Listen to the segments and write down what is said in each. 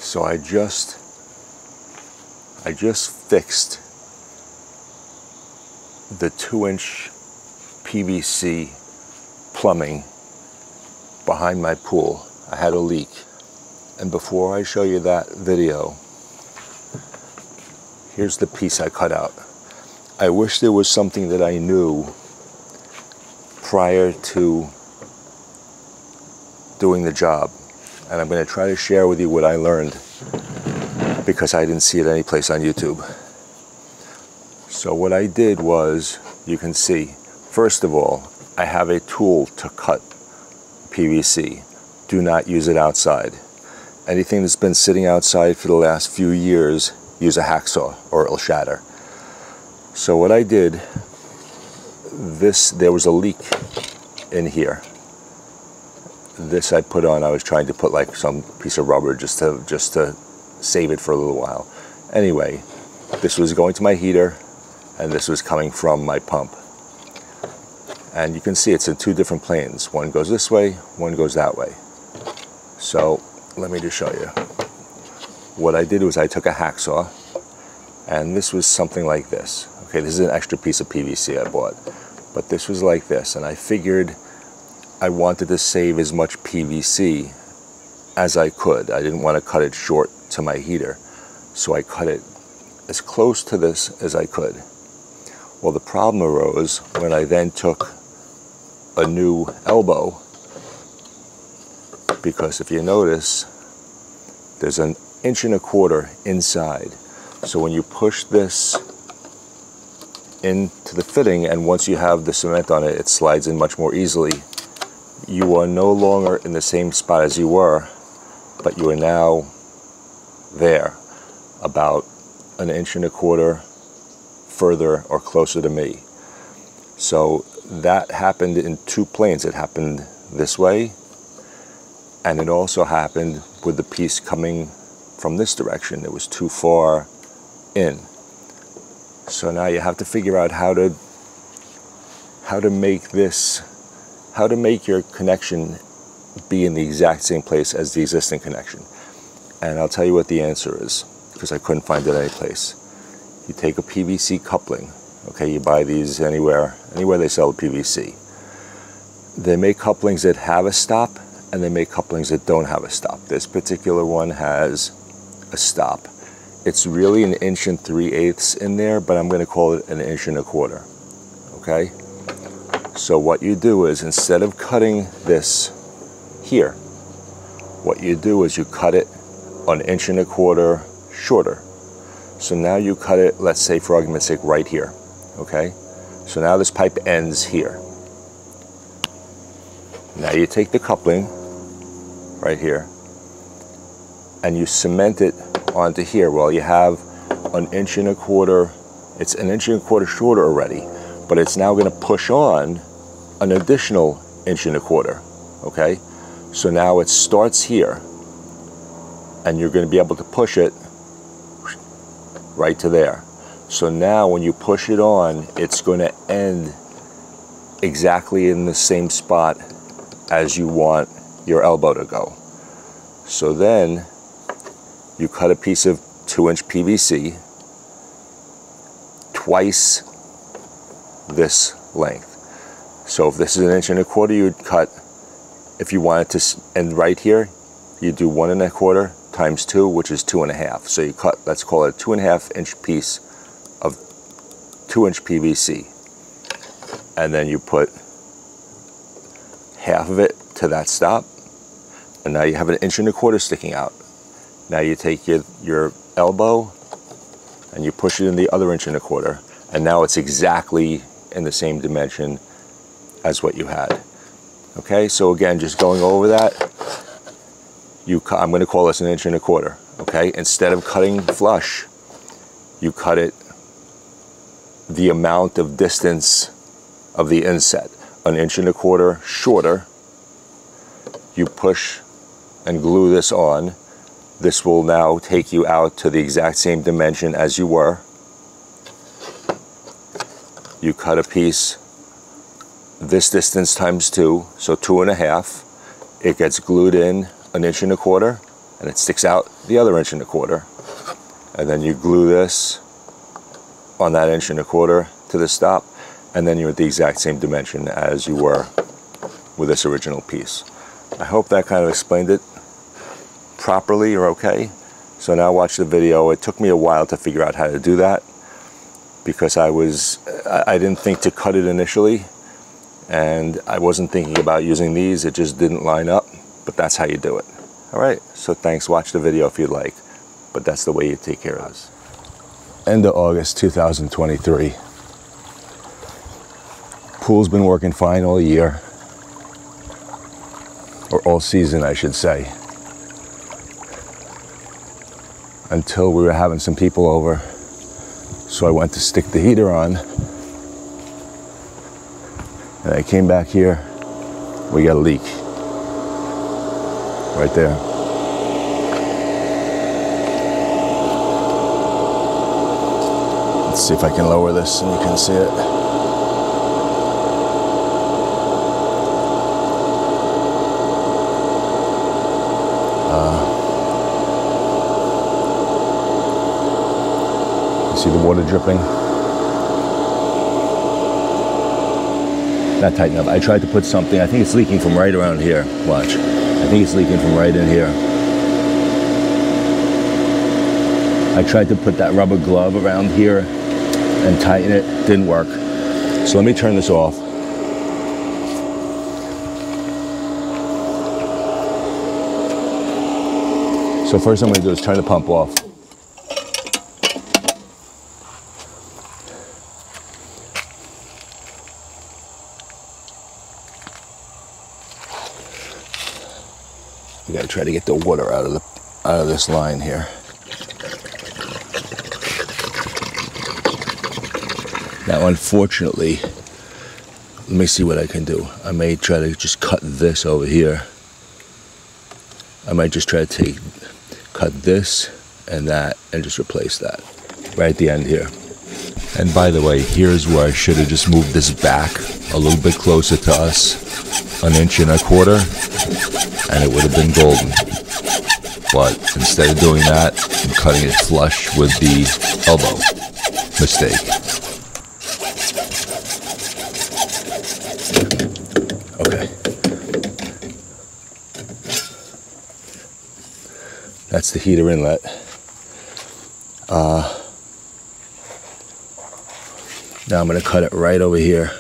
So I just fixed the 2-inch PVC plumbing behind my pool. I had a leak. And before I show you that video, here's the piece I cut out. I wish there was something that I knew prior to doing the job. And I'm going to try to share with you what I learned, because I didn't see it anyplace on YouTube. So what I did was, you can see, first of all, I have a tool to cut PVC. Do not use it outside. Anything that's been sitting outside for the last few years, use a hacksaw or it'll shatter. So what I did, there was a leak in here. This I put on, I was trying to put like some piece of rubber just to save it for a little while. Anyway, this was going to my heater and this was coming from my pump. And you can see it's in two different planes. One goes this way, one goes that way. So let me just show you. What I did was I took a hacksaw, and this was something like this. Okay, this is an extra piece of PVC I bought, but this was like this, and I figured I wanted to save as much PVC as I could. I didn't want to cut it short to my heater, so I cut it as close to this as I could. Well, the problem arose when I then took a new elbow, because if you notice, there's an 1.25 inches inside. So when you push this into the fitting, and once you have the cement on it, it slides in much more easily. You are no longer in the same spot as you were, but you are now there, about an 1.25 inches further or closer to me. So that happened in two planes. It happened this way, and it also happened with the piece coming from this direction. It was too far in. So now you have to figure out how to make your connection be in the exact same place as the existing connection. And I'll tell you what the answer is, because I couldn't find it anyplace. You take a PVC coupling. Okay, you buy these anywhere they sell PVC. They make couplings that have a stop, and they make couplings that don't have a stop. This particular one has a stop. It's really 1 3/8 inches in there, but I'm going to call it 1.25 inches. Okay? So what you do is, instead of cutting this here, what you do is you cut it 1.25 inches shorter. So now you cut it, let's say for argument's sake, right here. Okay? So now this pipe ends here. Now you take the coupling right here and you cement it onto here. Well, you have 1.25 inches, it's 1.25 inches shorter already, but it's now going to push on an additional 1.25 inches. Okay? So now it starts here, and you're going to be able to push it right to there. So now when you push it on, it's going to end exactly in the same spot as you want your elbow to go. So then you cut a piece of 2-inch PVC twice this length. So if this is 1.25 inches, you'd cut, if you wanted to end right here, you do 1.25 times 2, which is 2.5. So you cut, let's call it a 2.5 inch piece of 2-inch PVC. And then you put half of it to that stop, and now you have 1.25 inches sticking out. Now you take your elbow and you push it in the other 1.25 inches, and now it's exactly in the same dimension as what you had. Okay, so again, just going over that, I'm going to call this 1.25 inches. Okay, instead of cutting flush, you cut it the amount of distance of the inset, 1.25 inches shorter. You push and glue this on. This will now take you out to the exact same dimension as you were. You cut a piece this distance times 2, so 2.5. It gets glued in 1.25 inches, and it sticks out the other 1.25 inches. And then you glue this on that 1.25 inches to the stop, and then you're at the exact same dimension as you were with this original piece. I hope that kind of explained it properly or okay. So now watch the video. It took me a while to figure out how to do that because I didn't think to cut it initially, and I wasn't thinking about using these. It just didn't line up, but that's how you do it. All right, so thanks. Watch the video if you'd like, but that's the way you take care of this. End of August 2023. Pool's been working fine all year, or all season, I should say, until we were having some people over. So I went to stick the heater on, and I came back here. We got a leak right there. Let's see if I can lower this and you can see it. See the water dripping? Not tight enough. I tried to put something, I think it's leaking from right around here. Watch. I think it's leaking from right in here. I tried to put that rubber glove around here and tighten it. Didn't work. So let me turn this off. So first I'm going to do is turn the pump off. We got to try to get the water out of this line here. Now, unfortunately, let me see what I can do. I may try to just cut this over here. I might just try to cut this and that and just replace that right at the end here. And by the way, here's where I should have just moved this back a little bit closer to us, 1.25 inches, and it would have been golden. But instead of doing that, I'm cutting it flush with the elbow. Mistake. Okay. That's the heater inlet. Now I'm going to cut it right over here.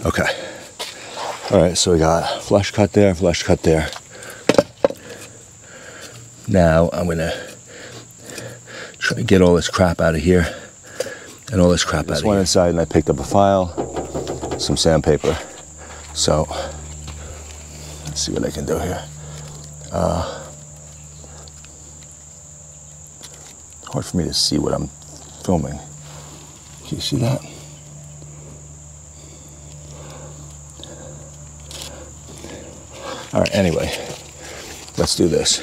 Okay. All right, so we got flush cut there, flush cut there. Now I'm gonna try to get all this crap out of here and all this crap out of here. Just went inside and I picked up a file, some sandpaper. So let's see what I can do here. Hard for me to see what I'm filming. Can you see that? All right, anyway, let's do this.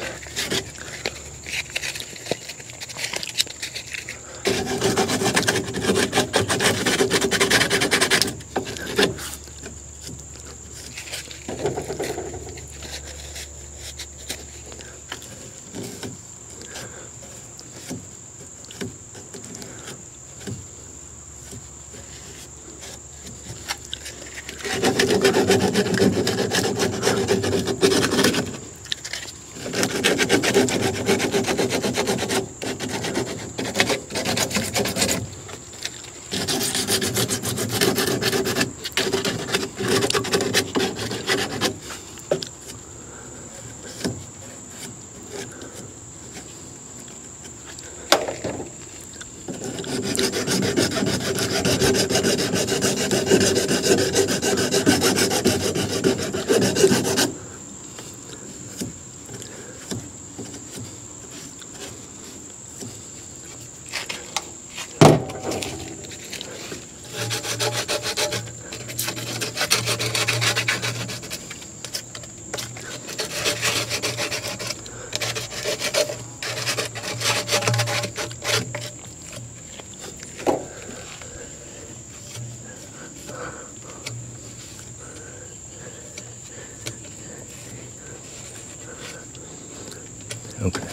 Okay.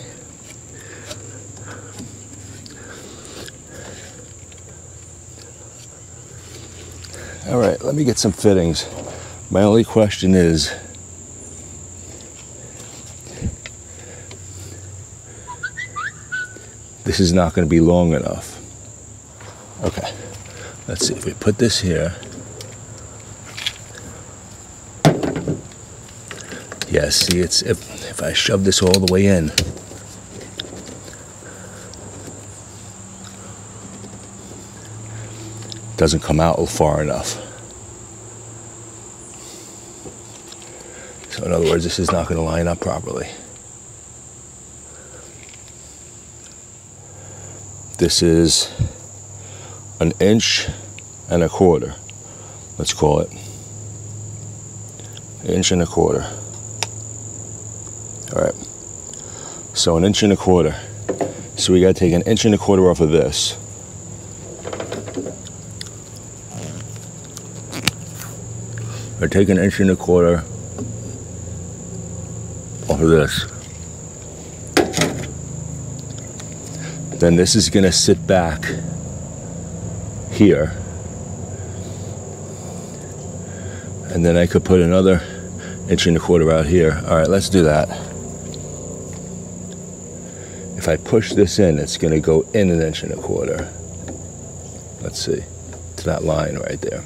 All right, let me get some fittings. My only question is, this is not going to be long enough. Okay, let's see if we put this here. Yeah, see, it's if I shove this all the way in, it doesn't come out far enough. So in other words, this is not going to line up properly. This is 1.25 inches. Let's call it 1.25 inches. All right, so 1.25 inches. So we got to take 1.25 inches off of this. Or take 1.25 inches off of this. Then this is going to sit back here. And then I could put another 1.25 inches out here. All right, let's do that. If I push this in, it's going to go in 1.25 inches. Let's see, to that line right there.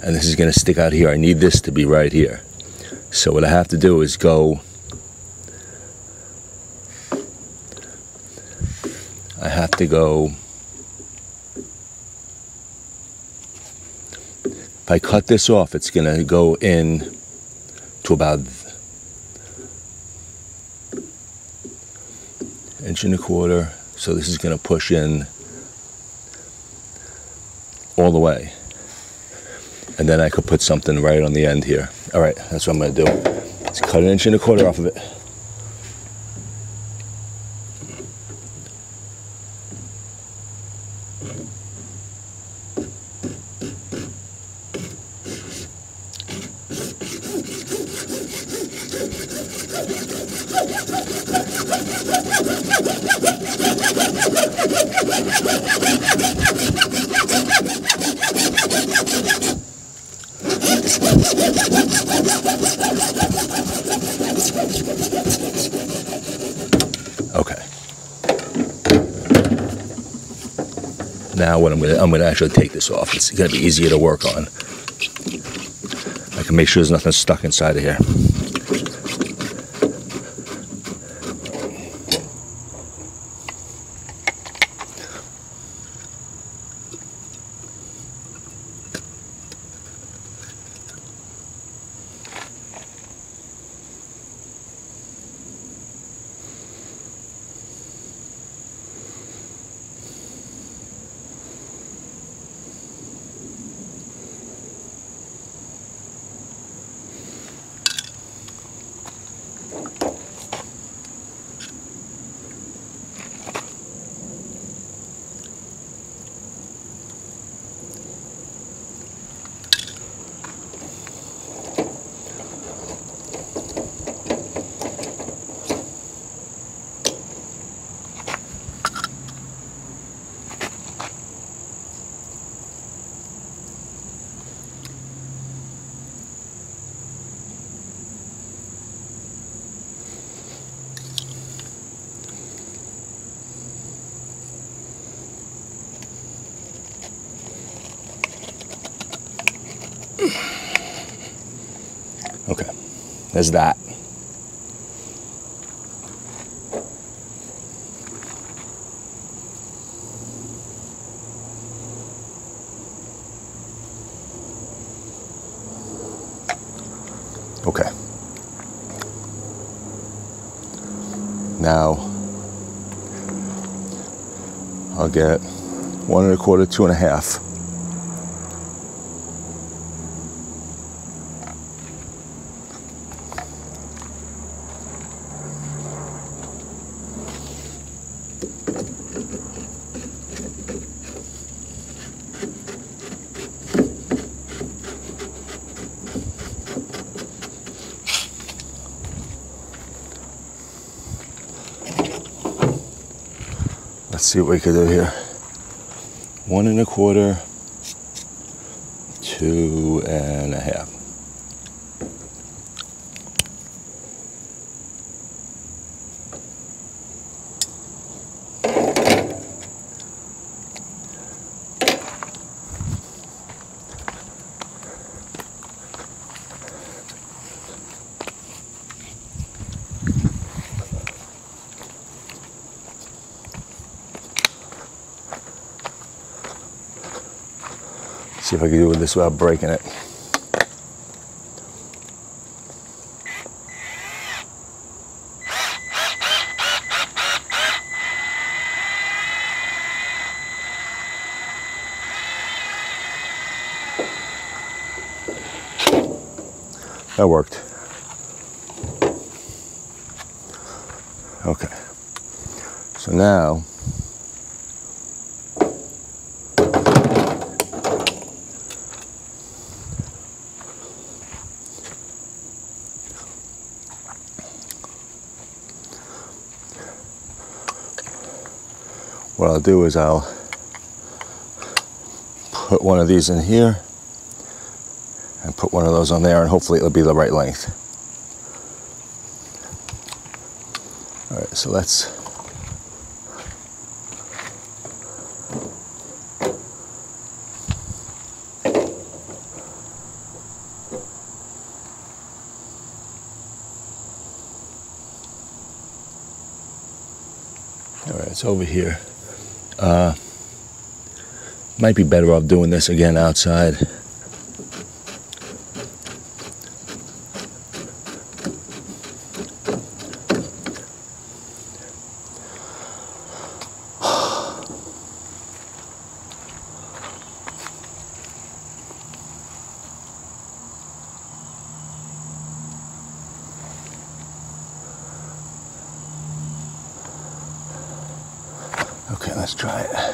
And this is going to stick out here. I need this to be right here. So what I have to do is go, if I cut this off, it's going to go in to about 1.25 inches. So this is going to push in all the way. And then I could put something right on the end here. All right, that's what I'm going to do. Let's cut 1.25 inches off of it. Okay. Now what I'm gonna actually take this off. It's gonna be easier to work on. I can make sure there's nothing stuck inside of here. Okay, there's that. Okay. Now I'll get 1 1/4, 2 1/2. Let's see what we can do here. 1 1/4, 2 1/2. See if I can do this without breaking it. That worked. Okay. So now what I'll do is I'll put one of these in here and put one of those on there, and hopefully it'll be the right length. All right, so let's all right, it's over here. Might be better off doing this again outside. Okay, let's try it.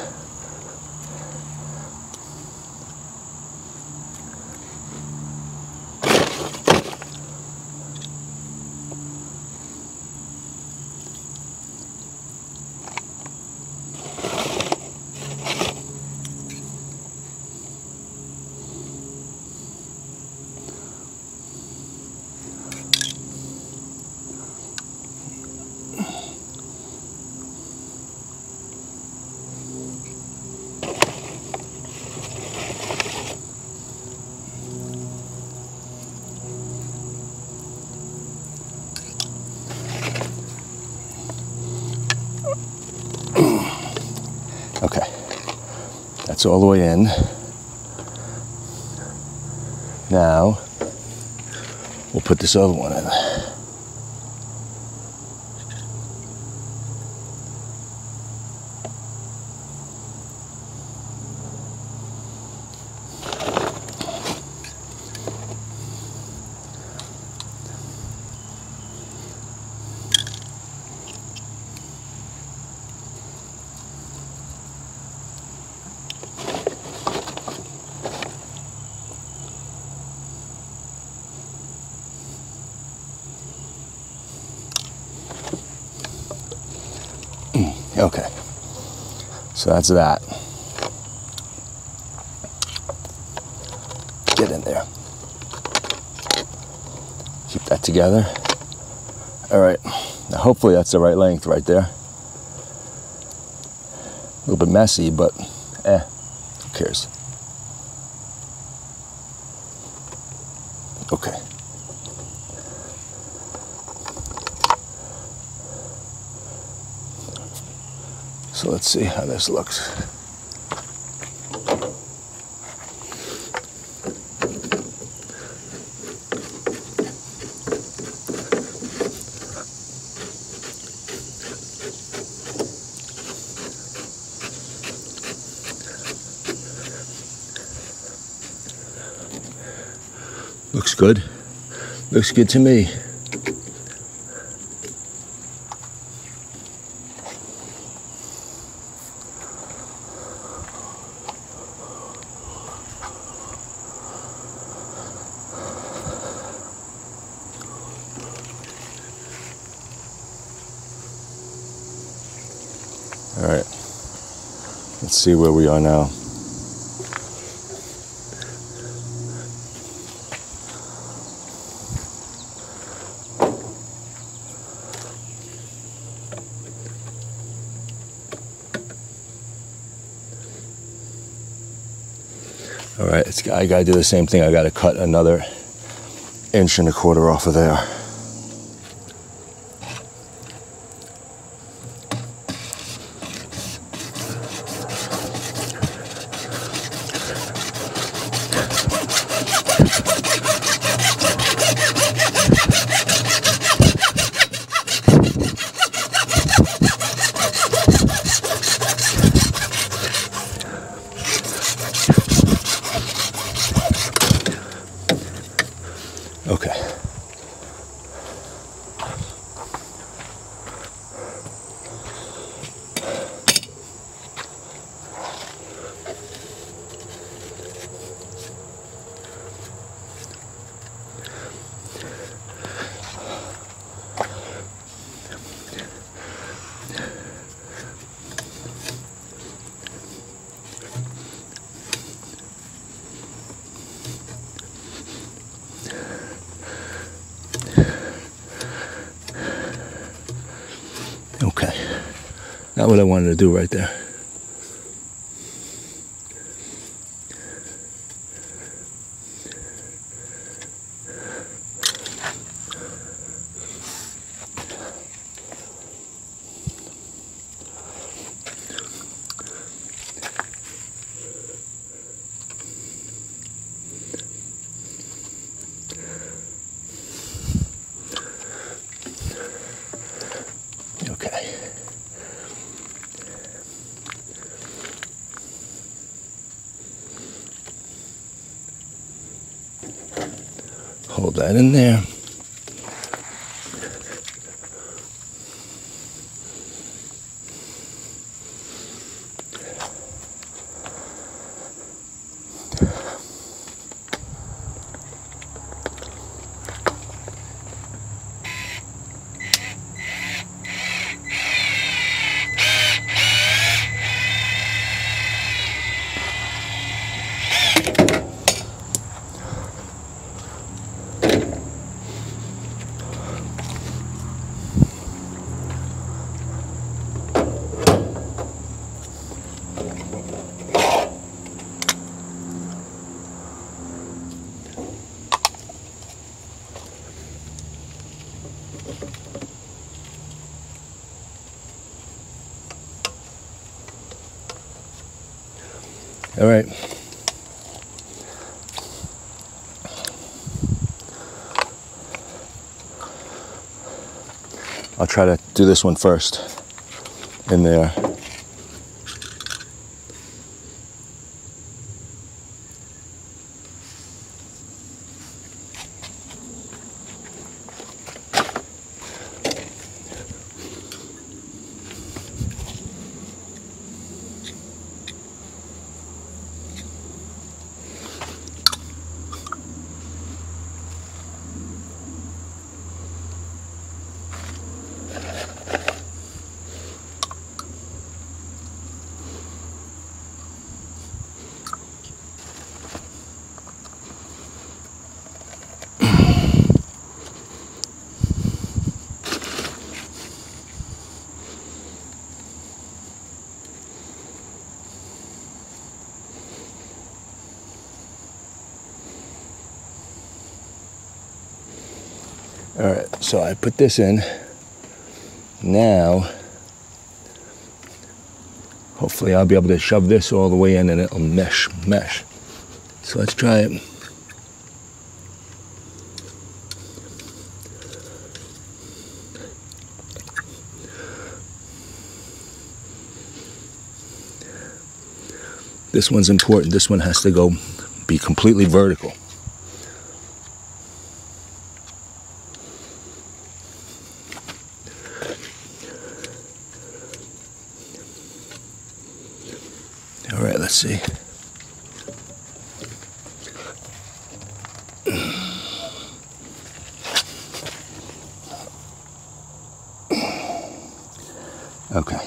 Okay, that's all the way in. Now, we'll put this other one in. Okay, so that's that. Get in there. Keep that together. All right, now hopefully that's the right length right there. A little bit messy, but who cares? Okay. So let's see how this looks. Looks good. Looks good to me. All right, let's see where we are now. All right, I gotta do the same thing. I gotta cut another 1.25 inches off of there. Okay. Okay, not what I wanted to do right there. Okay. Hold that in there. All right. I'll try to do this one first in there. All right, so I put this in. Now, hopefully I'll be able to shove this all the way in and it'll mesh. So let's try it. This one's important. This one has to be completely vertical. let's see. Okay.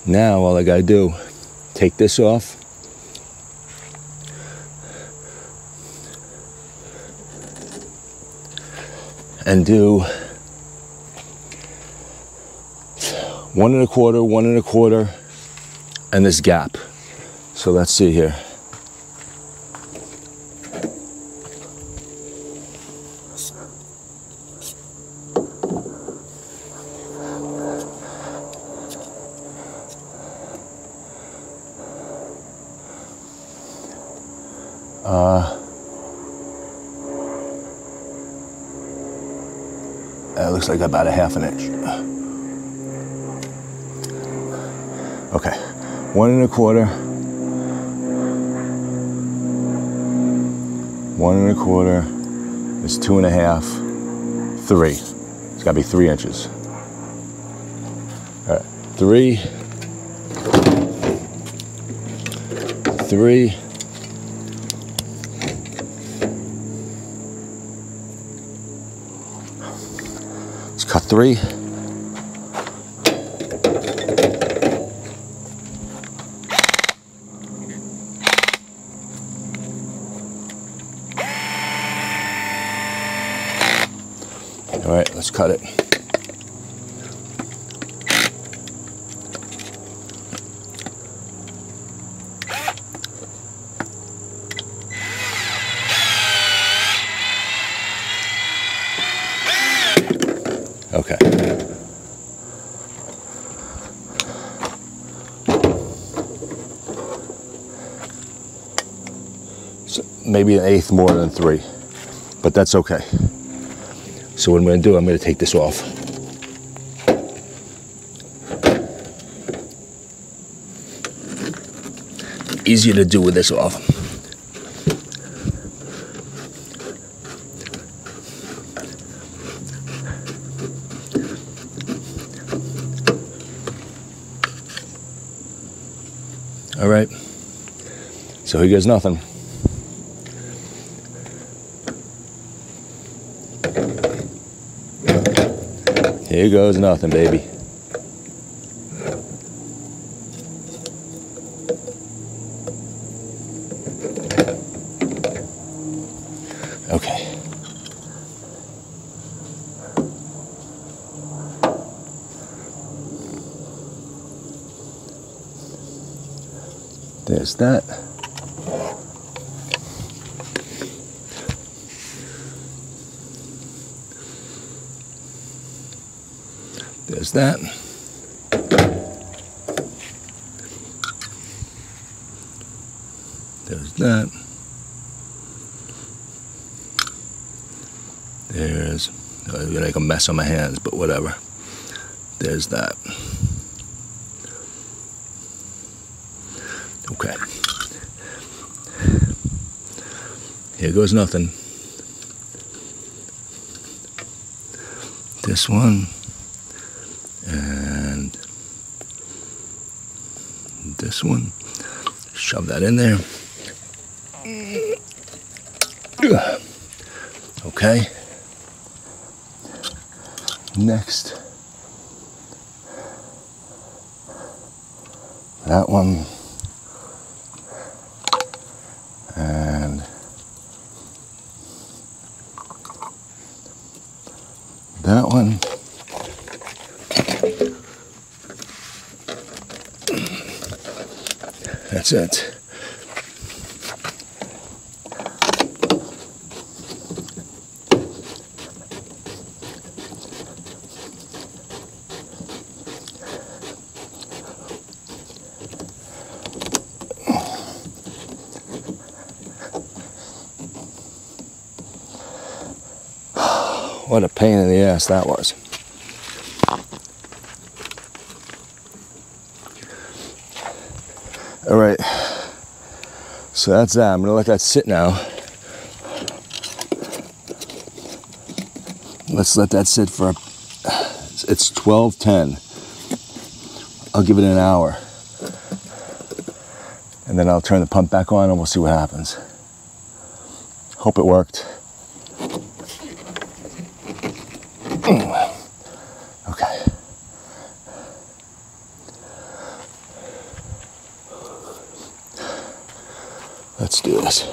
Now all I gotta do, take this off. And do 1 1/4, 1 1/4, and this gap. So let's see here. That looks like about a 1/2 inch. Okay, 1 1/4, 1 1/4 is 2 1/2, 3. It's gotta be 3 inches. All right, 3, 3. Let's cut 3. All right, let's cut it. Okay. So maybe 1/8 more than 3, but that's okay. So what I'm going to do, I'm going to take this off. Easier to do with this off. All right. So here goes nothing. Here goes nothing, baby. Okay. There's that. There's that. There's that. There's, I'm gonna make a mess on my hands, but whatever. There's that. Okay. Here goes nothing. This one. And this one. Shove that in there. Okay. Next. That one. And that one. That's it. What a pain in the ass that was. All right, so that's that. I'm gonna let that sit now Let's let that sit for, it's 12:10. I'll give it an hour. And then I'll turn the pump back on and we'll see what happens. Hope it worked. Okay. Let's do this.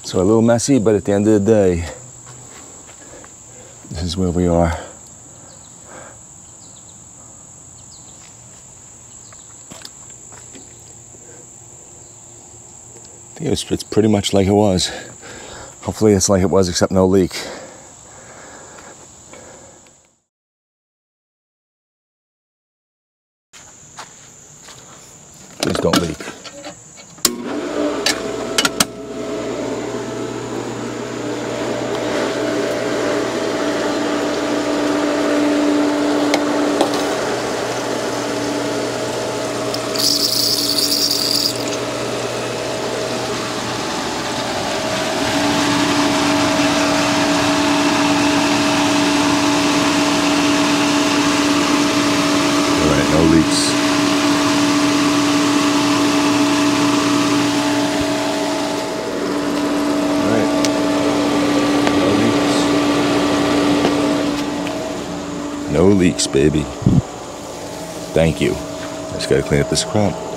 So a little messy, but at the end of the day, this is where we are. I think it's pretty much like it was. Hopefully it's like it was, except no leak. Please don't leak. No leaks. All right. No leaks. No leaks, baby. Thank you. I just gotta clean up this crap.